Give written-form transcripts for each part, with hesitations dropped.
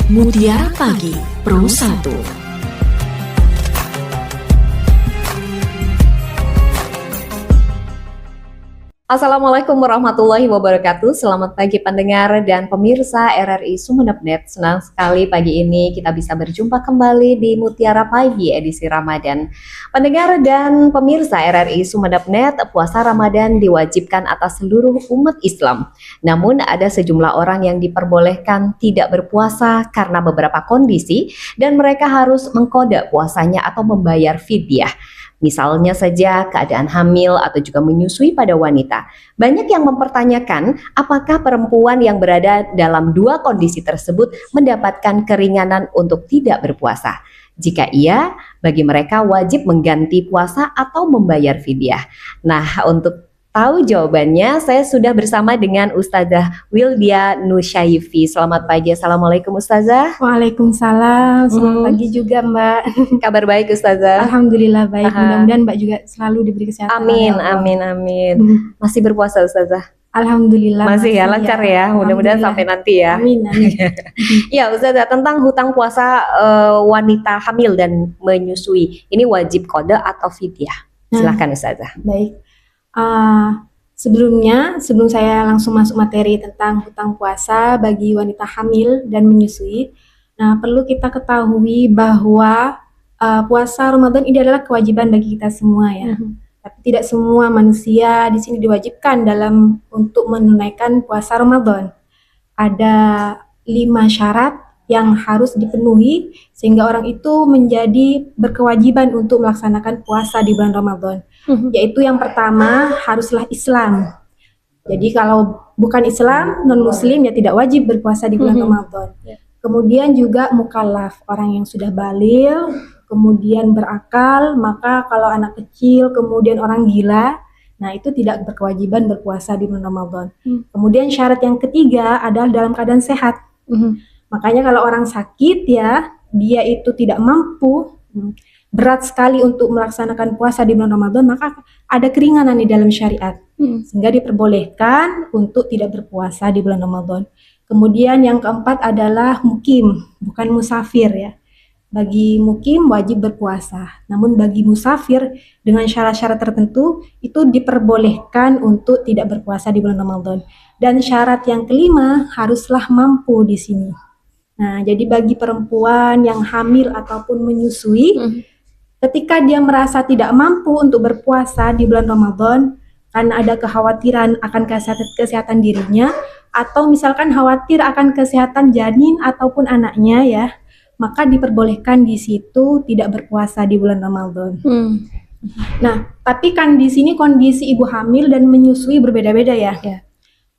Mutiara Pagi Pro 1. Assalamualaikum warahmatullahi wabarakatuh. Selamat pagi pendengar dan pemirsa RRI Sumeneb.net. Senang sekali pagi ini kita bisa berjumpa kembali di Mutiara Pagi edisi Ramadan. Pendengar dan pemirsa RRI Sumeneb.net, puasa Ramadan diwajibkan atas seluruh umat Islam. Namun ada sejumlah orang yang diperbolehkan tidak berpuasa karena beberapa kondisi dan mereka harus mengqadha puasanya atau membayar fidyah. Misalnya saja keadaan hamil atau juga menyusui pada wanita. Banyak yang mempertanyakan apakah perempuan yang berada dalam dua kondisi tersebut mendapatkan keringanan untuk tidak berpuasa. Jika iya, bagi mereka wajib mengganti puasa atau membayar fidyah. Nah, untuk tahu jawabannya, saya sudah bersama dengan Ustazah Wildia Nusyaifi. Selamat pagi, Assalamualaikum Ustazah. Waalaikumsalam, selamat pagi juga Mbak. Kabar baik Ustazah? Alhamdulillah baik, mudah-mudahan Mbak juga selalu diberi kesehatan. Amin. Masih berpuasa Ustazah? Alhamdulillah. Masih ya, lancar ya, mudah-mudahan sampai nanti ya. Amin. Ya Ustazah, tentang hutang puasa wanita hamil dan menyusui, ini wajib qadha atau fidyah? Silahkan Ustazah. Baik. Sebelum saya langsung masuk materi tentang hutang puasa bagi wanita hamil dan menyusui, nah perlu kita ketahui bahwa puasa Ramadan ini adalah kewajiban bagi kita semua ya. Tapi tidak semua manusia di sini diwajibkan untuk menunaikan puasa Ramadan. Ada 5 syarat yang harus dipenuhi sehingga orang itu menjadi berkewajiban untuk melaksanakan puasa di bulan Ramadan. Yaitu yang pertama, haruslah Islam. Jadi kalau bukan Islam, non-muslim ya tidak wajib berpuasa di bulan Ramadan. Kemudian juga mukallaf, orang yang sudah baligh, kemudian berakal. Maka kalau anak kecil, kemudian orang gila, nah itu tidak berkewajiban berpuasa di bulan Ramadan. Kemudian syarat yang ketiga adalah dalam keadaan sehat. Makanya kalau orang sakit ya, dia itu tidak mampu, berat sekali untuk melaksanakan puasa di bulan Ramadan, maka ada keringanan di dalam syariat. Sehingga diperbolehkan untuk tidak berpuasa di bulan Ramadan. Kemudian yang keempat adalah mukim, bukan musafir ya. Bagi mukim wajib berpuasa, namun bagi musafir dengan syarat-syarat tertentu itu diperbolehkan untuk tidak berpuasa di bulan Ramadan. Dan syarat yang kelima haruslah mampu di sini. Nah, jadi bagi perempuan yang hamil ataupun menyusui, ketika dia merasa tidak mampu untuk berpuasa di bulan Ramadan karena ada kekhawatiran akan kesehatan dirinya, atau misalkan khawatir akan kesehatan janin ataupun anaknya ya, maka diperbolehkan di situ tidak berpuasa di bulan Ramadan. Nah, tapi kan di sini kondisi ibu hamil dan menyusui berbeda-beda ya.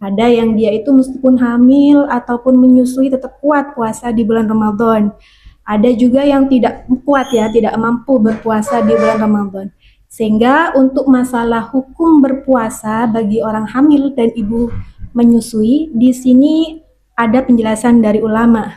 Ada yang dia itu meskipun hamil ataupun menyusui tetap kuat puasa di bulan Ramadan. Ada juga yang tidak kuat ya, tidak mampu berpuasa di bulan Ramadan. Sehingga untuk masalah hukum berpuasa bagi orang hamil dan ibu menyusui, di sini ada penjelasan dari ulama,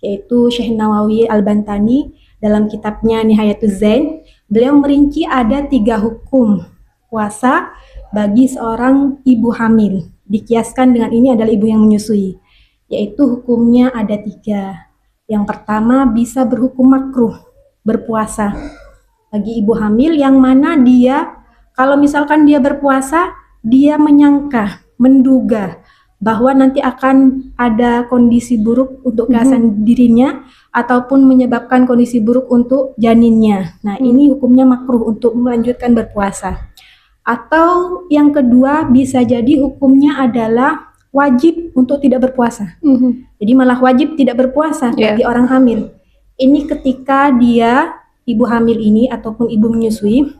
yaitu Syekh Nawawi Al-Bantani dalam kitabnya Nihayatuz Zain. Beliau merinci ada 3 hukum puasa bagi seorang ibu hamil. Dikiaskan dengan ini adalah ibu yang menyusui, yaitu hukumnya ada 3. Yang pertama, bisa berhukum makruh berpuasa bagi ibu hamil yang mana dia, kalau misalkan dia berpuasa, dia menyangka, menduga bahwa nanti akan ada kondisi buruk untuk kesehatan dirinya ataupun menyebabkan kondisi buruk untuk janinnya. Nah, ini hukumnya makruh untuk melanjutkan berpuasa. Atau yang kedua, bisa jadi hukumnya adalah wajib untuk tidak berpuasa. Jadi malah wajib tidak berpuasa bagi orang hamil. Ini ketika dia, ibu hamil ini ataupun ibu menyusui,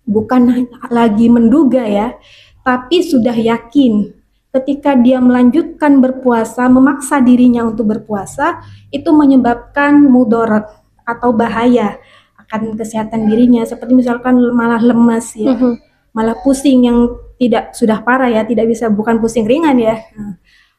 bukan lagi menduga ya, tapi sudah yakin ketika dia melanjutkan berpuasa, memaksa dirinya untuk berpuasa, itu menyebabkan mudarat atau bahaya akan kesehatan dirinya, seperti misalkan malah lemas ya. Malah pusing yang tidak sudah parah ya, tidak bisa, bukan pusing ringan ya.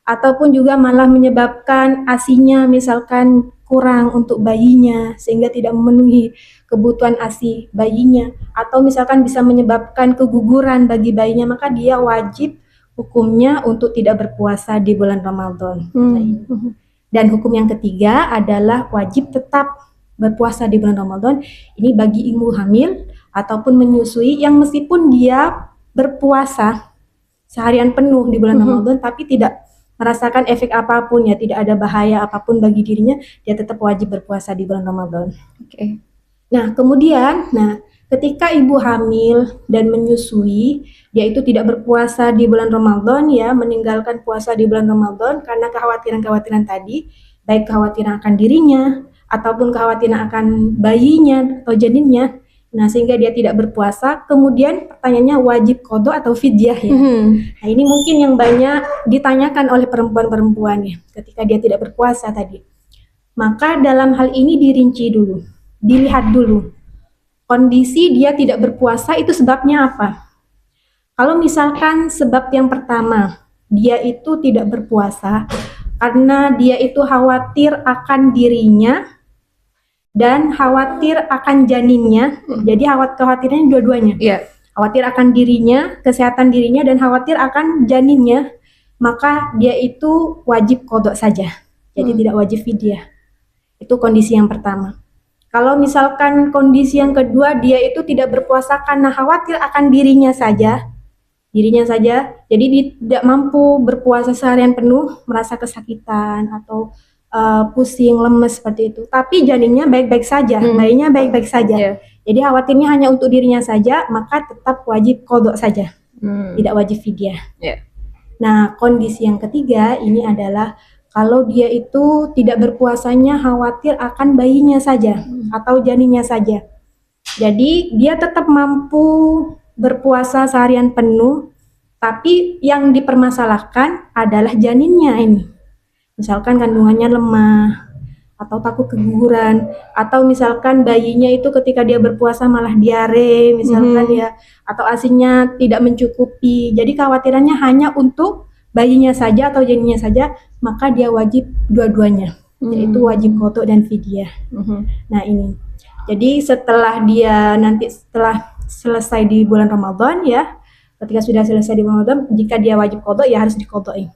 Ataupun juga malah menyebabkan ASI-nya misalkan kurang untuk bayinya sehingga tidak memenuhi kebutuhan ASI bayinya, atau misalkan bisa menyebabkan keguguran bagi bayinya, maka dia wajib hukumnya untuk tidak berpuasa di bulan Ramadan. Dan hukum yang ketiga adalah wajib tetap berpuasa di bulan Ramadan. Ini bagi ibu hamil ataupun menyusui yang meskipun dia berpuasa seharian penuh di bulan Ramadan tapi tidak merasakan efek apapun ya, tidak ada bahaya apapun bagi dirinya, dia tetap wajib berpuasa di bulan Ramadan. Oke. Nah, kemudian, ketika ibu hamil dan menyusui, dia itu tidak berpuasa di bulan Ramadan ya, meninggalkan puasa di bulan Ramadan karena kekhawatiran-kekhawatiran tadi, baik kekhawatiran akan dirinya ataupun kekhawatiran akan bayinya atau janinnya. Nah, sehingga dia tidak berpuasa, kemudian pertanyaannya wajib qadha atau fidyah ya. Nah, ini mungkin yang banyak ditanyakan oleh perempuan-perempuan ya, ketika dia tidak berpuasa tadi. Maka dalam hal ini dirinci dulu, dilihat dulu kondisi dia tidak berpuasa itu sebabnya apa. Kalau misalkan sebab yang pertama, dia itu tidak berpuasa karena dia itu khawatir akan dirinya dan khawatir akan janinnya. Jadi khawatirnya dua-duanya. Iya. Khawatir akan dirinya, kesehatan dirinya, dan khawatir akan janinnya, maka dia itu wajib qadha saja. Jadi tidak wajib fidyah. Itu kondisi yang pertama. Kalau misalkan kondisi yang kedua, dia itu tidak berpuasa karena khawatir akan dirinya saja, jadi dia tidak mampu berpuasa seharian penuh, merasa kesakitan atau pusing, lemes seperti itu. Tapi janinnya baik-baik saja, bayinya baik-baik saja. Yeah. Jadi khawatirnya hanya untuk dirinya saja, maka tetap wajib qadha saja, tidak wajib fidyah. Yeah. Nah, kondisi yang ketiga ini adalah kalau dia itu tidak berpuasanya khawatir akan bayinya saja atau janinnya saja. Jadi dia tetap mampu berpuasa seharian penuh, tapi yang dipermasalahkan adalah janinnya ini. Misalkan kandungannya lemah, atau takut keguguran, atau misalkan bayinya itu ketika dia berpuasa malah diare, misalkan ya, atau ASINya tidak mencukupi. Jadi kekhawatirannya hanya untuk bayinya saja atau janinnya saja, maka dia wajib dua-duanya, yaitu wajib qadha dan fidyah. Nah ini, jadi setelah selesai di bulan Ramadan ya, ketika sudah selesai di bulan Ramadan, jika dia wajib qadha ya harus diqadha'i.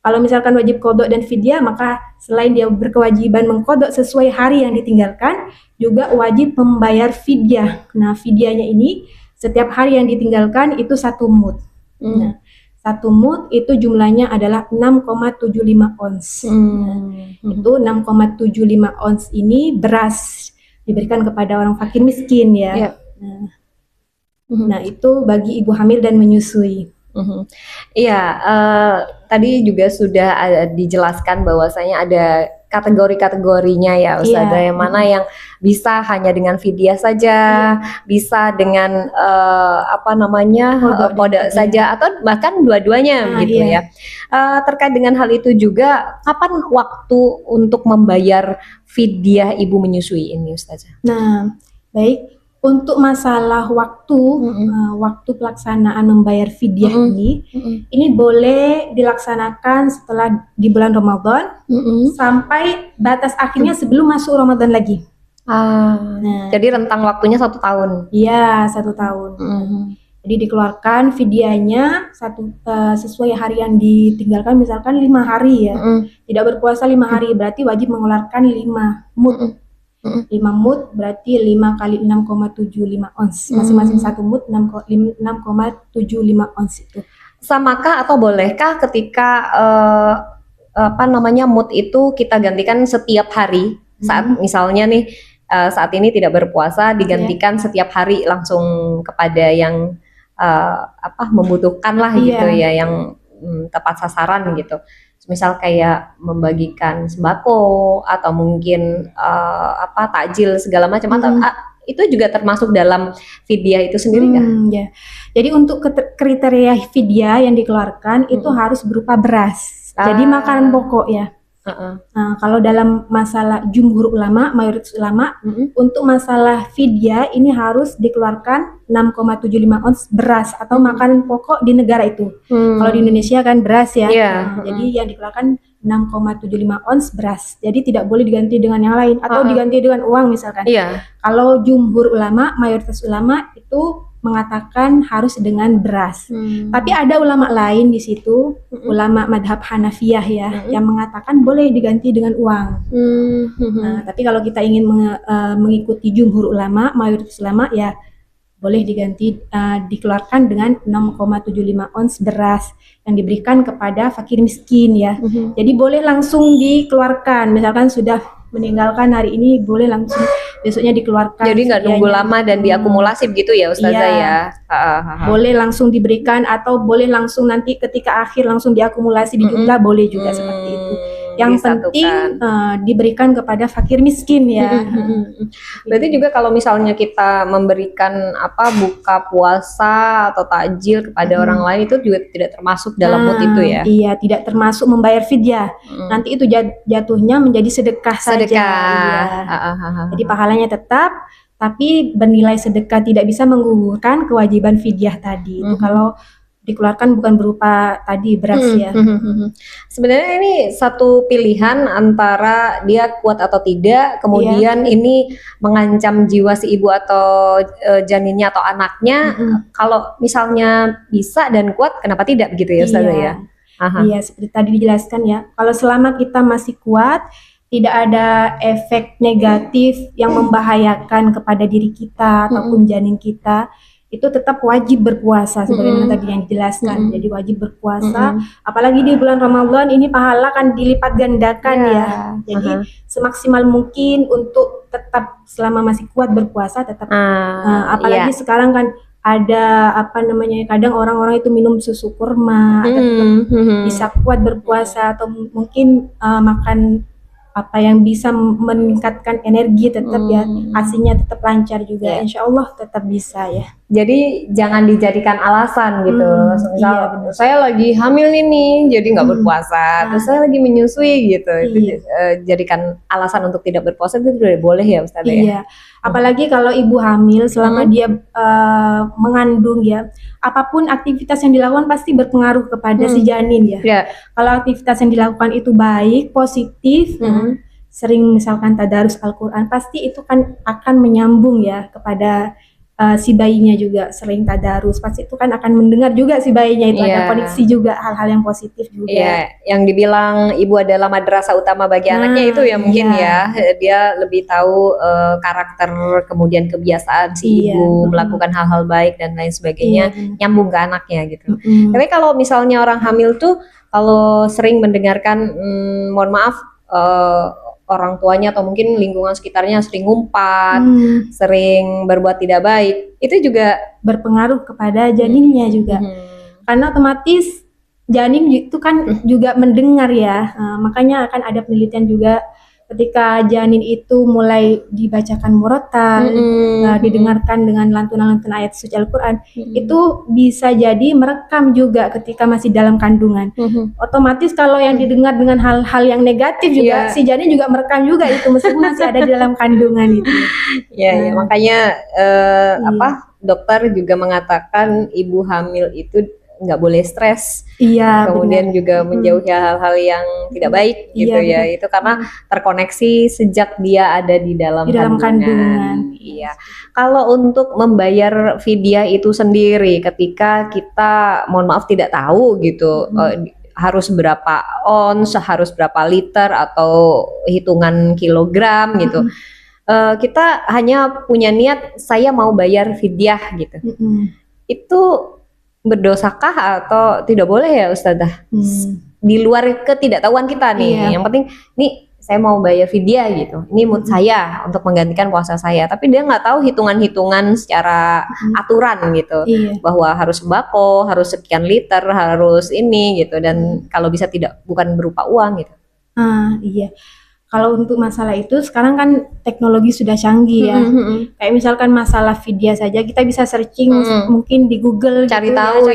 Kalau misalkan wajib qadha dan fidyah, maka selain dia berkewajiban mengqadha sesuai hari yang ditinggalkan, juga wajib membayar fidyah. Nah, fidyahnya ini setiap hari yang ditinggalkan itu 1 mud. Nah, 1 mud itu jumlahnya adalah 6,75 ons. Itu 6,75 ons ini beras diberikan kepada orang fakir miskin ya. Nah, itu bagi ibu hamil dan menyusui. Iya, tadi juga sudah dijelaskan bahwasanya ada kategori-kategorinya ya Ustazah, yang mana yang bisa hanya dengan fidyah saja, bisa dengan qadha saja, atau bahkan dua-duanya gitu ya. Terkait dengan hal itu juga, kapan waktu untuk membayar fidyah ibu menyusui ini Ustazah? Nah, baik. Untuk masalah waktu, waktu pelaksanaan membayar fidyah ini boleh dilaksanakan setelah di bulan Ramadan sampai batas akhirnya sebelum masuk Ramadan lagi. Nah, jadi rentang waktunya 1 tahun. Iya, 1 tahun. Jadi dikeluarkan fidyahnya sesuai hari yang ditinggalkan, misalkan 5 hari ya. Tidak berpuasa 5 hari, berarti wajib mengeluarkan 5 mud. 5 mud berarti 5 kali 6,75 ons. Masing-masing 1 mud 6,75 ons itu. Samakah atau bolehkah ketika mud itu kita gantikan setiap hari? Saat misalnya nih saat ini tidak berpuasa, digantikan setiap hari langsung kepada yang membutuhkan lah gitu ya, yang tepat sasaran gitu. Misal kayak membagikan sembako atau mungkin takjil segala macam, atau itu juga termasuk dalam fidyah itu sendiri kan? Ya. Jadi untuk kriteria fidyah yang dikeluarkan itu harus berupa beras. Jadi makanan pokok ya. Nah, kalau dalam masalah jumhur ulama, mayoritas ulama, untuk masalah fidyah ini harus dikeluarkan 6,75 ons beras atau makanan pokok di negara itu. Kalau di Indonesia kan beras ya. Jadi yang dikeluarkan 6,75 ons beras. Jadi tidak boleh diganti dengan yang lain atau diganti dengan uang misalkan. Kalau jumhur ulama, mayoritas ulama itu mengatakan harus dengan beras. Tapi ada ulama lain di situ, ulama madhab Hanafiyah ya, yang mengatakan boleh diganti dengan uang. Nah, tapi kalau kita ingin mengikuti jumhur ulama, mayoritas ulama ya boleh diganti, dikeluarkan dengan 6,75 ons beras yang diberikan kepada fakir miskin ya. Jadi boleh langsung dikeluarkan, misalkan sudah meninggalkan hari ini boleh langsung besoknya dikeluarkan. Jadi nggak nunggu lama dan diakumulasi begitu ya Ustazah ya. Boleh langsung diberikan atau boleh langsung nanti ketika akhir langsung diakumulasi di jumlah, boleh juga seperti itu. Yang penting diberikan kepada fakir miskin ya. Berarti juga kalau misalnya kita memberikan buka puasa atau takjil kepada orang lain itu juga tidak termasuk dalam mood itu ya? Iya, tidak termasuk membayar fidyah. Nanti itu jatuhnya menjadi sedekah saja. Iya. Jadi pahalanya tetap, tapi bernilai sedekah, tidak bisa menggugurkan kewajiban fidyah tadi. Itu kalau dikeluarkan bukan berupa tadi beras ya. Sebenarnya ini satu pilihan antara dia kuat atau tidak, kemudian ini mengancam jiwa si ibu atau janinnya atau anaknya. Kalau misalnya bisa dan kuat, kenapa tidak begitu ya Ustazah ya? Iya, seperti tadi dijelaskan ya. Kalau selama kita masih kuat, tidak ada efek negatif yang membahayakan kepada diri kita ataupun janin kita, itu tetap wajib berpuasa sebagaimana tadi yang dijelaskan. Jadi wajib berpuasa, apalagi di bulan Ramadan ini pahala kan dilipat gandakan ya. Jadi semaksimal mungkin untuk tetap selama masih kuat berpuasa tetap. Apalagi sekarang kan ada kadang orang-orang itu minum susu kurma, tetap bisa kuat berpuasa, atau mungkin makan apa yang bisa meningkatkan energi tetap ya, asinya tetap lancar juga, insya Allah tetap bisa ya. Jadi jangan dijadikan alasan gitu. Misal saya lagi hamil ini jadi nggak berpuasa, terus saya lagi menyusui gitu, itu jadikan alasan untuk tidak berpuasa itu tidak boleh ya Ustazah ya. Apalagi kalau ibu hamil selama dia mengandung ya, apapun aktivitas yang dilakukan pasti berpengaruh kepada si janin ya. Kalau aktivitas yang dilakukan itu baik, positif, sering misalkan tadarus Al-Quran, pasti itu kan akan menyambung ya kepada si bayinya juga. Sering tadarus, pasti itu kan akan mendengar juga si bayinya itu, ada koneksi juga, hal-hal yang positif juga. Yang dibilang ibu adalah madrasah utama bagi anaknya itu ya mungkin ya, dia lebih tahu karakter kemudian kebiasaan si ibu melakukan hal-hal baik dan lain sebagainya, nyambung ke anaknya gitu. Tapi kalau misalnya orang hamil tuh kalau sering mendengarkan mohon maaf orang tuanya atau mungkin lingkungan sekitarnya sering ngumpat, sering berbuat tidak baik, itu juga berpengaruh kepada janinnya juga. Karena otomatis janin itu kan juga mendengar ya. Makanya akan ada penelitian juga ketika janin itu mulai dibacakan murotal, didengarkan dengan lantunan-lantunan ayat suci Al-Quran, itu bisa jadi merekam juga ketika masih dalam kandungan. Otomatis kalau yang didengar dengan hal-hal yang negatif juga, si janin juga merekam juga itu meskipun masih ada di dalam kandungan itu. Makanya dokter juga mengatakan ibu hamil itu nggak boleh stres, kemudian juga menjauhi hal-hal yang tidak baik gitu ya. Itu karena terkoneksi sejak dia ada di dalam kandungan. Kalau untuk membayar fidyah itu sendiri, ketika kita mohon maaf tidak tahu gitu, harus berapa ons, harus berapa liter atau hitungan kilogram gitu. Kita hanya punya niat saya mau bayar fidyah gitu. Itu berdosakah atau tidak boleh ya Ustazah? Di luar ketidaktahuan kita nih, yang penting nih saya mau bayar fidyah gitu, ini mood saya untuk menggantikan puasa saya, tapi dia nggak tahu hitungan-hitungan secara aturan gitu, bahwa harus sembako, harus sekian liter, harus ini gitu, dan kalau bisa bukan berupa uang gitu. Kalau untuk masalah itu sekarang kan teknologi sudah canggih ya. Kayak misalkan masalah fidyah saja kita bisa searching mungkin di Google, cari gitu tahu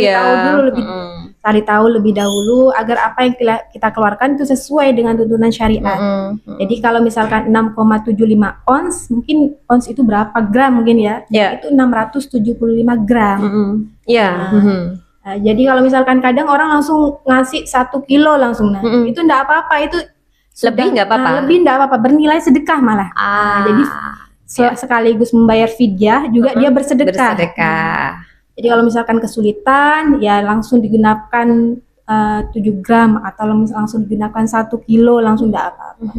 cari tahu lebih dahulu agar apa yang kita keluarkan itu sesuai dengan tuntunan syariat. Jadi kalau misalkan 6,75 ons, mungkin ons itu berapa gram mungkin ya? Itu 675 gram. Jadi kalau misalkan kadang orang langsung ngasih 1 kilo langsung, itu enggak apa-apa, itu lebih nggak apa-apa, bernilai sedekah malah. Jadi sekaligus membayar fidyah juga dia bersedekah. Bersedekah. Jadi kalau misalkan kesulitan ya langsung digunakan 7 gram atau langsung digunakan 1 kilo langsung tidak apa-apa.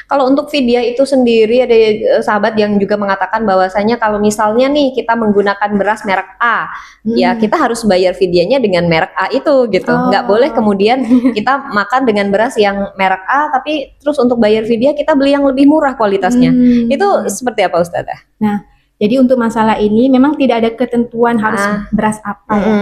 Kalau untuk fidyah itu sendiri ada sahabat yang juga mengatakan bahwasanya kalau misalnya nih kita menggunakan beras merek A, ya kita harus bayar fidyahnya dengan merek A itu gitu. Nggak boleh kemudian kita makan dengan beras yang merek A tapi terus untuk bayar fidyah kita beli yang lebih murah kualitasnya. Itu seperti apa Ustazah? Nah, jadi untuk masalah ini memang tidak ada ketentuan harus beras apa ya.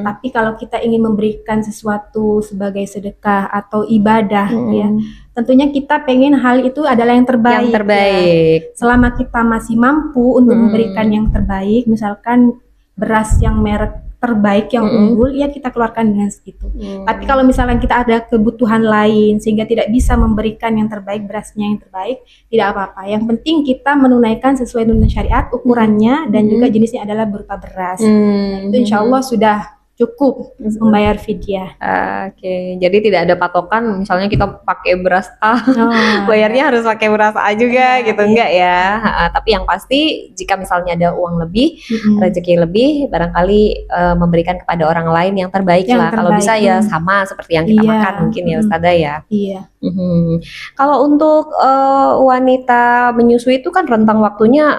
Tapi kalau kita ingin memberikan sesuatu sebagai sedekah atau ibadah ya, tentunya kita pengen hal itu adalah yang terbaik. Yang terbaik. Ya. Selama kita masih mampu untuk memberikan yang terbaik, misalkan beras yang merek terbaik yang unggul, ya kita keluarkan dengan segitu. Tapi kalau misalkan kita ada kebutuhan lain sehingga tidak bisa memberikan yang terbaik, berasnya yang terbaik, tidak apa-apa. Yang penting kita menunaikan sesuai dengan syariat, ukurannya dan juga jenisnya adalah berupa beras. Nah, itu insya Allah sudah cukup membayar fidyah. Oke, jadi tidak ada patokan misalnya kita pakai beras A, bayarnya harus pakai beras A juga gitu, enggak ya. Tapi yang pasti jika misalnya ada uang lebih, rezeki lebih, barangkali memberikan kepada orang lain yang terbaik lah. Kalau bisa ya sama seperti yang kita makan mungkin ya Ustazah ya. Iya. Kalau untuk wanita menyusui itu kan rentang waktunya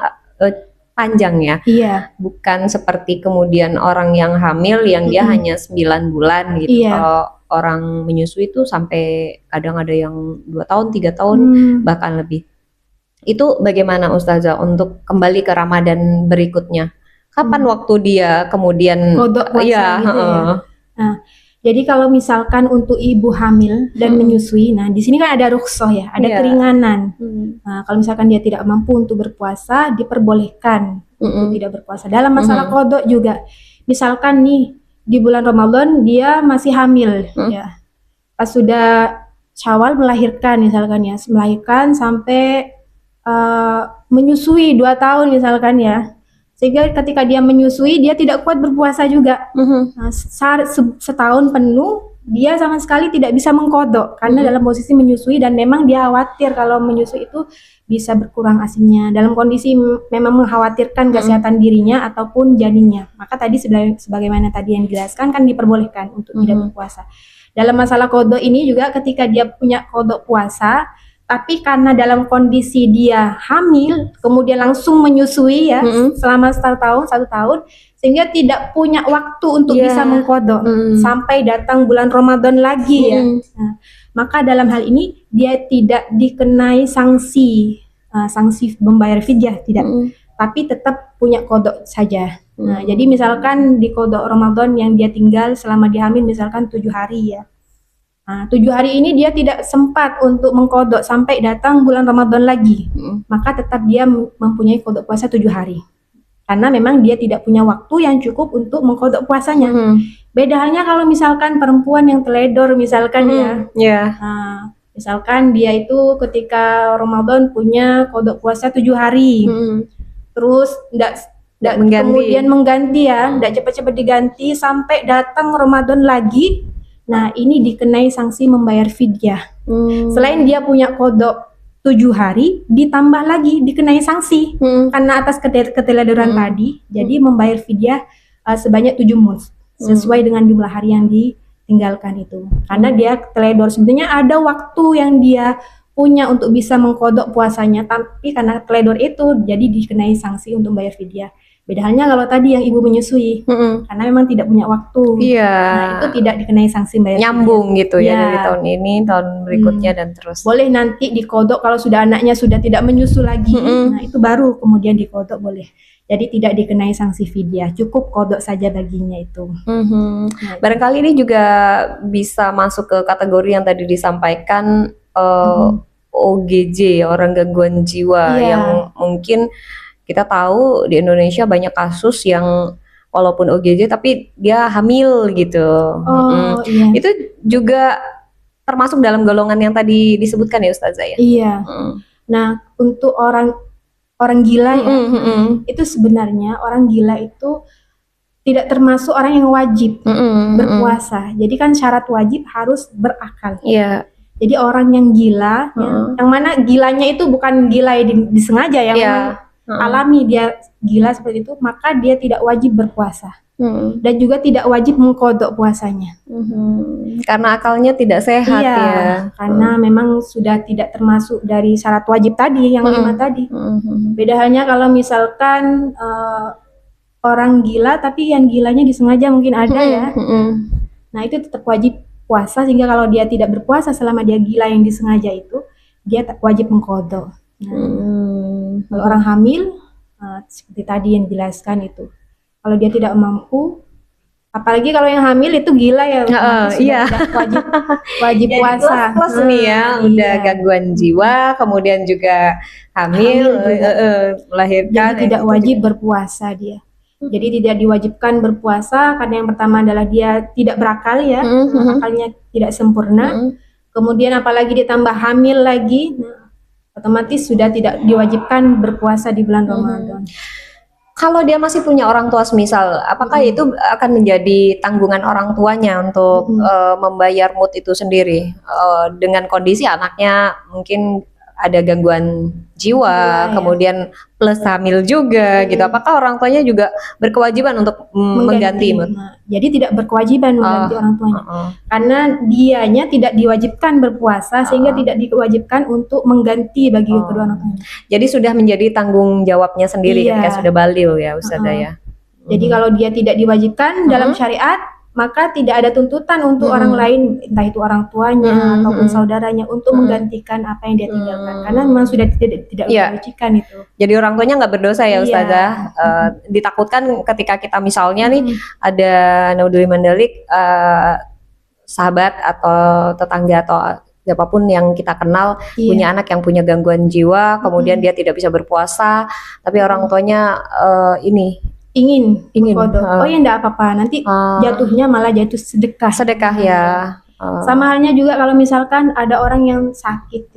panjang ya. Iya. Bukan seperti kemudian orang yang hamil yang dia hanya 9 bulan gitu. Iya. Kalau orang menyusui itu sampai kadang ada yang 2 tahun, 3 tahun, bahkan lebih. Itu bagaimana Ustazah untuk kembali ke Ramadan berikutnya? Kapan waktu dia kemudian kodok puasa gitu ya. Nah, jadi kalau misalkan untuk ibu hamil dan menyusui, nah di sini kan ada rukhsah ya, ada keringanan. Nah, kalau misalkan dia tidak mampu untuk berpuasa, diperbolehkan untuk tidak berpuasa. Dalam masalah kodok juga, misalkan nih di bulan Ramadan dia masih hamil, ya, pas sudah Syawal melahirkan misalkan ya, melahirkan sampai menyusui 2 tahun misalkan ya. Sehingga ketika dia menyusui dia tidak kuat berpuasa juga. Nah, setahun penuh dia sama sekali tidak bisa mengkodok karena dalam posisi menyusui dan memang dia khawatir kalau menyusui itu bisa berkurang asinya dalam kondisi memang mengkhawatirkan kesehatan dirinya ataupun janinnya. Maka tadi sebagaimana tadi yang dijelaskan kan diperbolehkan untuk tidak berpuasa. Dalam masalah kodok ini juga ketika dia punya kodok puasa tapi karena dalam kondisi dia hamil, kemudian langsung menyusui ya selama 1 tahun, sehingga tidak punya waktu untuk bisa mengkodok sampai datang bulan Ramadan lagi ya. Nah, maka dalam hal ini dia tidak dikenai sanksi membayar fidyah tidak, tapi tetap punya kodok saja. Nah, jadi misalkan di kodok Ramadan yang dia tinggal selama dia hamil misalkan 7 hari ya. Nah, 7 hari ini dia tidak sempat untuk mengkodok sampai datang bulan Ramadan lagi. Maka tetap dia mempunyai kodok puasa 7 hari. Karena memang dia tidak punya waktu yang cukup untuk mengkodok puasanya. Beda halnya kalau misalkan perempuan yang teledor misalkan Nah, misalkan dia itu ketika Ramadan punya kodok puasa 7 hari. Terus kemudian mengganti ya, tidak cepat-cepat diganti sampai datang Ramadan lagi. Nah, ini dikenai sanksi membayar fidyah. Selain dia punya kodok 7 hari, ditambah lagi dikenai sanksi karena atas keteledoran tadi. Jadi membayar fidyah sebanyak 7 muds sesuai dengan jumlah hari yang ditinggalkan itu. Karena dia teledor, sebenarnya ada waktu yang dia punya untuk bisa mengkodok puasanya, tapi karena teledor itu jadi dikenai sanksi untuk membayar fidyah. Beda halnya kalau tadi yang ibu menyusui, karena memang tidak punya waktu. Nah, itu tidak dikenai sanksi bayar. Nyambung gitu ya dari tahun ini, tahun berikutnya dan terus. Boleh nanti dikodok kalau sudah anaknya sudah tidak menyusu lagi. Nah, itu baru kemudian dikodok boleh. Jadi tidak dikenai sanksi fidyah, cukup kodok saja baginya itu. Nah, barangkali ini juga bisa masuk ke kategori yang tadi disampaikan OGJ, orang gangguan jiwa yang mungkin kita tahu di Indonesia banyak kasus yang walaupun OGJ tapi dia hamil gitu. Itu juga termasuk dalam golongan yang tadi disebutkan ya Ustazah ya? Iya. Nah, untuk orang gila ya, itu sebenarnya orang gila itu tidak termasuk orang yang wajib berpuasa. Jadi kan syarat wajib harus berakal. Iya. Jadi orang yang gila, yang mana gilanya itu bukan gila yang disengaja ya, alami dia gila seperti itu, maka dia tidak wajib berpuasa Mm-mm. dan juga tidak wajib mengkodok puasanya. Karena akalnya tidak sehat Iya, ya. karena memang sudah tidak termasuk dari syarat wajib tadi yang 5 tadi. Beda halnya kalau misalkan orang gila tapi yang gilanya disengaja mungkin ada ya. Nah, itu tetap wajib puasa, sehingga kalau dia tidak berpuasa selama dia gila yang disengaja itu, dia wajib mengkodok. Nah, kalau orang hamil, seperti tadi yang dijelaskan itu, kalau dia tidak mampu, apalagi kalau yang hamil itu gila ya, otomatis sudah iya. tidak wajib Jadi puasa. plus nih ya, udah Iya. gangguan jiwa, kemudian juga hamil, Hamil juga. melahirkan. Jadi tidak itu wajib juga. berpuasa dia. Jadi tidak diwajibkan berpuasa karena yang pertama adalah dia tidak berakal ya, akalnya tidak sempurna. Kemudian apalagi ditambah hamil lagi, nah, otomatis sudah tidak diwajibkan berpuasa di bulan Ramadan. Kalau dia masih punya orang tua semisal, apakah itu akan menjadi tanggungan orang tuanya untuk membayar mood itu sendiri dengan kondisi anaknya mungkin ada gangguan jiwa, Iya, kemudian plus hamil juga gitu. Apakah orang tuanya juga berkewajiban untuk mengganti mood? Nah, jadi tidak berkewajiban mengganti orang tuanya. Karena dianya tidak diwajibkan berpuasa sehingga tidak diwajibkan untuk mengganti bagi kedua orang tuanya. Jadi sudah menjadi tanggung jawabnya sendiri Iya. ketika sudah baligh ya Ustazah ya. Jadi kalau dia tidak diwajibkan dalam syariat, maka tidak ada tuntutan untuk orang lain, entah itu orang tuanya ataupun saudaranya, untuk menggantikan apa yang dia tinggalkan. Karena memang sudah tidak Iya. diwajibkan itu. Jadi orang tuanya nggak berdosa ya Iya. Ustazah. Ditakutkan ketika kita misalnya nih ada naudzubillah mandalik sahabat atau tetangga atau siapapun yang kita kenal Iya. punya anak yang punya gangguan jiwa, kemudian dia tidak bisa berpuasa, tapi orang tuanya ingin Ingin. kodok. Oh ya enggak apa-apa, nanti jatuhnya malah jatuh sedekah. sedekah ya. Sama halnya juga kalau misalkan ada orang yang sakit,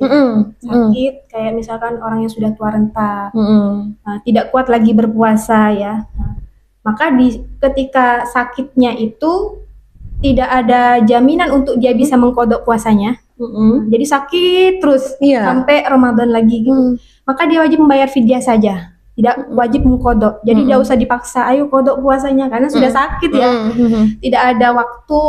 sakit kayak misalkan orang yang sudah tua renta, tidak kuat lagi berpuasa ya. Nah, maka ketika sakitnya itu tidak ada jaminan untuk dia bisa mengkodok puasanya. Jadi sakit terus Iya. sampai Ramadan lagi gitu. Maka dia wajib membayar fidyah saja. Tidak wajib mengkodok. Jadi tidak usah dipaksa, ayo kodok puasanya karena sudah sakit ya. Tidak ada waktu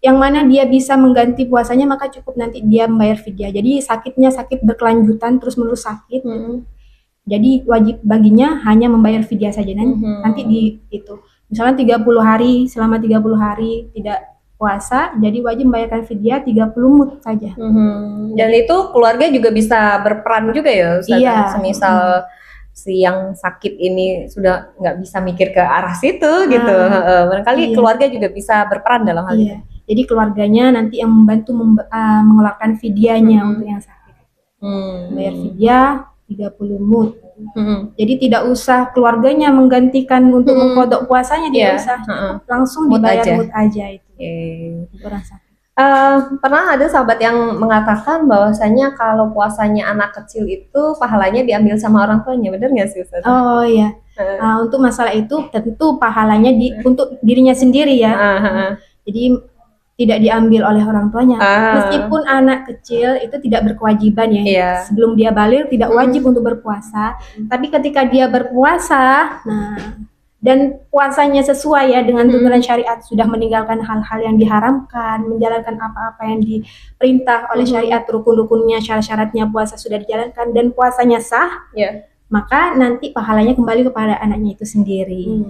yang mana dia bisa mengganti puasanya, maka cukup nanti dia membayar fidyah. Jadi sakitnya sakit berkelanjutan terus menerus sakit. Jadi wajib baginya hanya membayar fidyah saja. Nanti itu misalnya 30 hari, selama 30 hari tidak puasa, jadi wajib membayarkan fidyah 30 mud saja. Dan itu keluarga juga bisa berperan juga ya Ustazah. Iya. Semisal si yang sakit ini sudah nggak bisa mikir ke arah situ gitu. Barangkali iya. keluarga juga bisa berperan dalam hal itu. Iya. Jadi keluarganya nanti yang membantu mengeluarkan fidyahnya untuk yang sakit. Bayar fidyah 30 mud. Jadi tidak usah keluarganya menggantikan untuk mengkodok puasanya, tidak Iya. usah. Cukup langsung Mud dibayar aja. mud aja itu. Oke. Orang sakit. Pernah ada sahabat yang mengatakan bahwasanya kalau puasanya anak kecil itu pahalanya diambil sama orang tuanya, benar nggak sih Ustazah? Oh iya. Untuk masalah itu tentu pahalanya untuk dirinya sendiri ya. Jadi tidak diambil oleh orang tuanya. Meskipun anak kecil itu tidak berkewajiban ya. Iya. Sebelum dia baligh tidak wajib untuk berpuasa. Tapi ketika dia berpuasa, dan puasanya sesuai ya dengan tuntunan syariat, sudah meninggalkan hal-hal yang diharamkan, menjalankan apa-apa yang diperintah oleh syariat, rukun-rukunnya, syarat-syaratnya puasa sudah dijalankan dan puasanya sah, maka nanti pahalanya kembali kepada anaknya itu sendiri.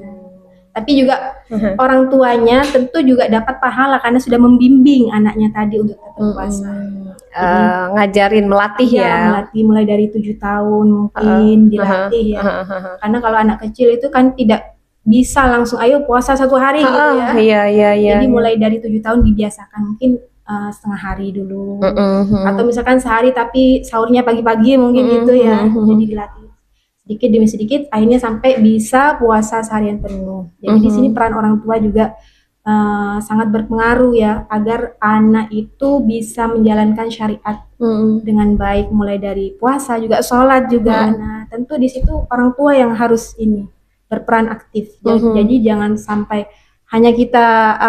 Tapi juga orang tuanya tentu juga dapat pahala karena sudah membimbing anaknya tadi untuk tetap puasa. Ngajarin, melatih ya. Melatih mulai dari 7 tahun mungkin dilatih ya. Karena kalau anak kecil itu kan tidak bisa langsung ayo puasa 1 hari gitu ya. Iya. Jadi mulai dari 7 tahun dibiasakan, mungkin setengah hari dulu. Atau misalkan sehari tapi sahurnya pagi-pagi mungkin gitu ya. Jadi dilatih sedikit demi sedikit akhirnya sampai bisa puasa seharian penuh. Jadi di sini peran orang tua juga sangat berpengaruh ya, agar anak itu bisa menjalankan syariat dengan baik, mulai dari puasa juga, sholat juga. Nah tentu di situ orang tua yang harus berperan aktif. Jadi jangan sampai hanya kita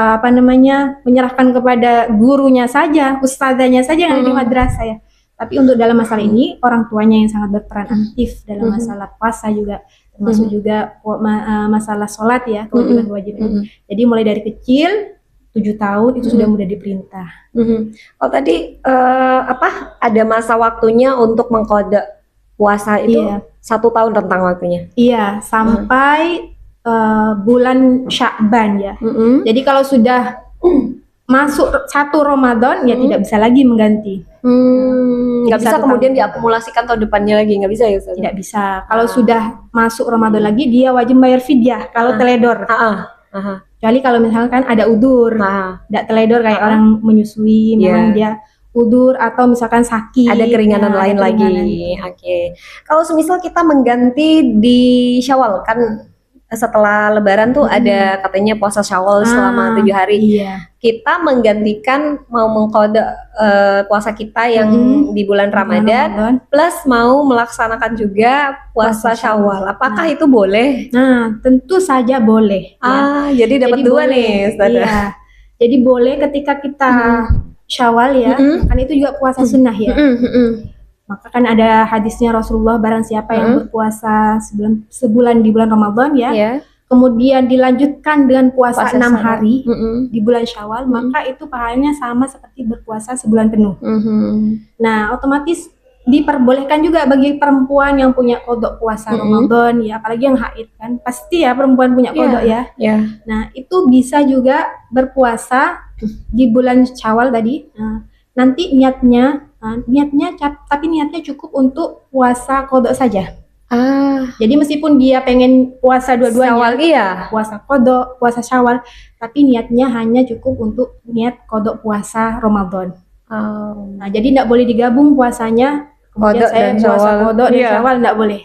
menyerahkan kepada gurunya saja, ustadzanya saja yang ada di madrasah ya. Tapi untuk dalam masalah ini orang tuanya yang sangat berperan aktif dalam masalah puasa juga, termasuk juga masalah sholat ya, kewajiban-kewajiban. Jadi mulai dari kecil 7 tahun itu sudah mudah diperintah. Oh tadi ada masa waktunya untuk mengkode puasa itu, Iya. 1 tahun rentang waktunya. Iya, sampai bulan Sya'ban ya. Jadi kalau sudah masuk 1 Ramadan ya tidak bisa lagi mengganti. Nggak bisa 1 kemudian tahun. diakumulasikan tahun depannya lagi, nggak bisa ya Ustaz? Tidak bisa. Kalau sudah masuk Ramadan lagi dia wajib bayar fidyah kalau teledor. Kecuali kalau misalkan ada udur, tidak teledor kayak orang menyusui, memang dia udur atau misalkan sakit. Ada keringanan lain lagi. Oke. Kalau semisal kita mengganti di Syawal kan setelah Lebaran tuh ada katanya puasa Syawal selama 7 hari. Iya. Kita menggantikan mau mengkode puasa kita yang di bulan Ramadan plus mau melaksanakan juga puasa Syawal. Apakah itu boleh? Nah, tentu saja boleh. Jadi dapat 2 nih, Ustaz. Iya. Jadi boleh ketika kita Syawal ya, kan itu juga puasa sunnah ya. Maka kan ada hadisnya Rasulullah, barang siapa yang berpuasa sebulan di bulan Ramadan ya, kemudian dilanjutkan dengan puasa 6 hari di bulan Syawal, maka itu pahalanya sama seperti berpuasa sebulan penuh. Nah, otomatis diperbolehkan juga bagi perempuan yang punya kodok puasa Ramadan ya, apalagi yang haid kan, pasti ya perempuan punya kodok ya. Nah, itu bisa juga berpuasa di bulan Syawal tadi. Nanti tapi niatnya cukup untuk puasa kodok saja. Jadi meskipun dia pengen puasa dua-duanya, puasa kodok, puasa Syawal, tapi niatnya hanya cukup untuk niat kodok puasa Ramadan. Nah, jadi tidak boleh digabung puasanya. Kemudian Kodok saya dan puasa Syawal. kodok dan Syawal tidak boleh.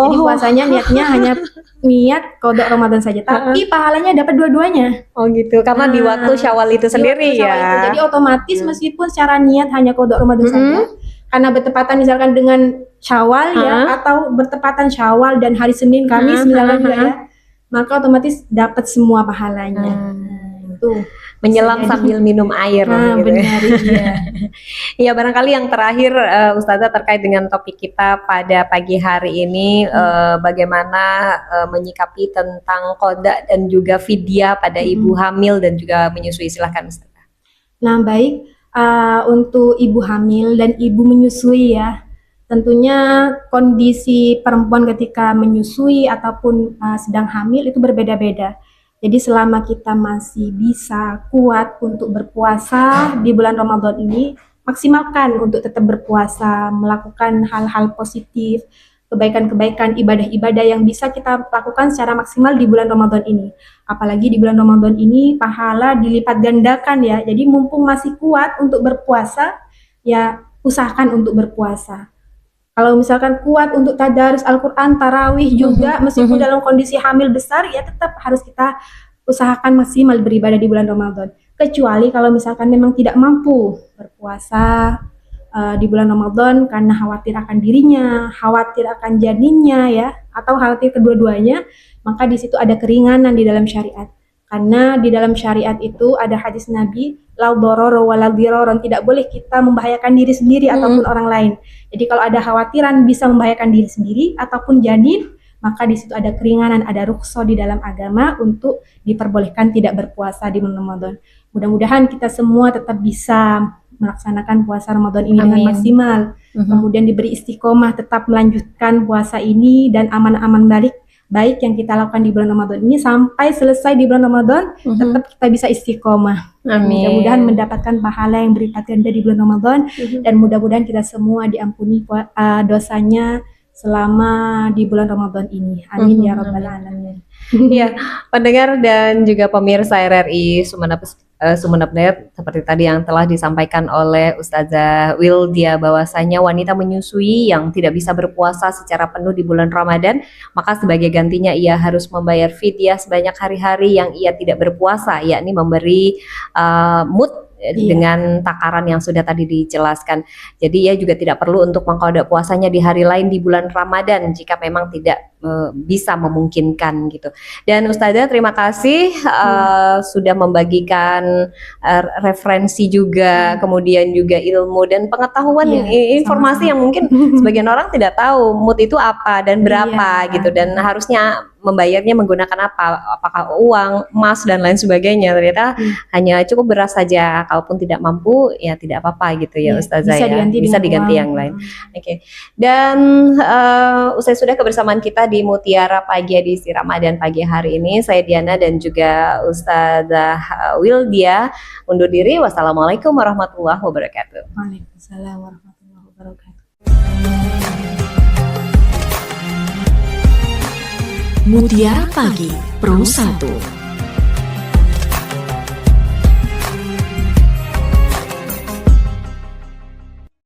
Jadi puasanya niatnya hanya niat kodok Ramadan saja, tapi pahalanya dapat dua-duanya. Oh gitu, karena di waktu Syawal itu sendiri Di waktu Syawal ya. itu. Jadi otomatis meskipun secara niat hanya kodok Ramadan saja, karena bertepatan misalkan dengan Syawal ya, atau bertepatan Syawal dan hari Senin Kamis misalkan juga ya, maka otomatis dapat semua pahalanya. Itu Menyelam sambil minum air gitu. benar iya. Ya barangkali yang terakhir Ustazah terkait dengan topik kita pada pagi hari ini, bagaimana menyikapi tentang qada dan juga fidyah pada ibu hamil dan juga menyusui. Silahkan Ustazah. Nah baik, untuk ibu hamil dan ibu menyusui ya, tentunya kondisi perempuan ketika menyusui ataupun sedang hamil itu berbeda-beda. Jadi selama kita masih bisa kuat untuk berpuasa di bulan Ramadan ini, maksimalkan untuk tetap berpuasa, melakukan hal-hal positif, kebaikan-kebaikan, ibadah-ibadah yang bisa kita lakukan secara maksimal di bulan Ramadan ini. Apalagi di bulan Ramadan ini pahala dilipat gandakan ya. Jadi mumpung masih kuat untuk berpuasa, ya usahakan untuk berpuasa. Kalau misalkan kuat untuk tadarus Al-Quran, tarawih juga, meskipun dalam kondisi hamil besar, ya tetap harus kita usahakan maksimal beribadah di bulan Ramadan. Kecuali kalau misalkan memang tidak mampu berpuasa di bulan Ramadan karena khawatir akan dirinya, khawatir akan janinnya ya, atau khawatir kedua-duanya, maka di situ ada keringanan di dalam syariat. Karena di dalam syariat itu ada hadis Nabi, la darara wa la diraran, tidak boleh kita membahayakan diri sendiri ataupun orang lain. Jadi kalau ada khawatiran bisa membahayakan diri sendiri ataupun janin, maka di situ ada keringanan, ada rukhsah di dalam agama untuk diperbolehkan tidak berpuasa di bulan Ramadan. Mudah-mudahan kita semua tetap bisa melaksanakan puasa Ramadan ini dengan maksimal. Kemudian diberi istiqomah tetap melanjutkan puasa ini dan aman-aman baik yang kita lakukan di bulan Ramadan ini sampai selesai di bulan Ramadan, tetap kita bisa istiqomah. Mudah-mudahan mendapatkan pahala yang berlipat ganda di bulan Ramadan, dan mudah-mudahan kita semua diampuni dosanya selama di bulan Ramadan ini. Amin ya rabbal alamin. Iya, pendengar dan juga pemirsa RRI Sumeneb.net, seperti tadi yang telah disampaikan oleh Ustazah Wildia, bahwasanya wanita menyusui yang tidak bisa berpuasa secara penuh di bulan Ramadan, maka sebagai gantinya ia harus membayar fidyah sebanyak hari-hari yang ia tidak berpuasa, yakni memberi mud Iya. dengan takaran yang sudah tadi dijelaskan. Jadi ya juga tidak perlu untuk mengqada puasanya di hari lain di bulan Ramadan jika memang tidak bisa memungkinkan gitu. Dan Ustazah terima kasih sudah membagikan referensi juga, kemudian juga ilmu dan pengetahuan, Iya, informasi sama-sama. yang mungkin sebagian orang tidak tahu mood itu apa dan berapa Iya. gitu, dan harusnya membayarnya menggunakan apa, apakah uang, emas dan lain sebagainya. Ternyata hanya cukup beras saja, kalaupun tidak mampu ya tidak apa-apa gitu ya Iya, Ustazah bisa ya, diganti bisa dengan diganti uang. yang lain. Oke. Dan usai sudah kebersamaan kita di Mutiara Pagi edisi Ramadan pagi hari ini, saya Diana dan juga Ustazah Wildia undur diri. Wassalamualaikum warahmatullahi wabarakatuh. Waalaikumsalam warahmatullahi wabarakatuh. Mutiara Pagi Pro 1.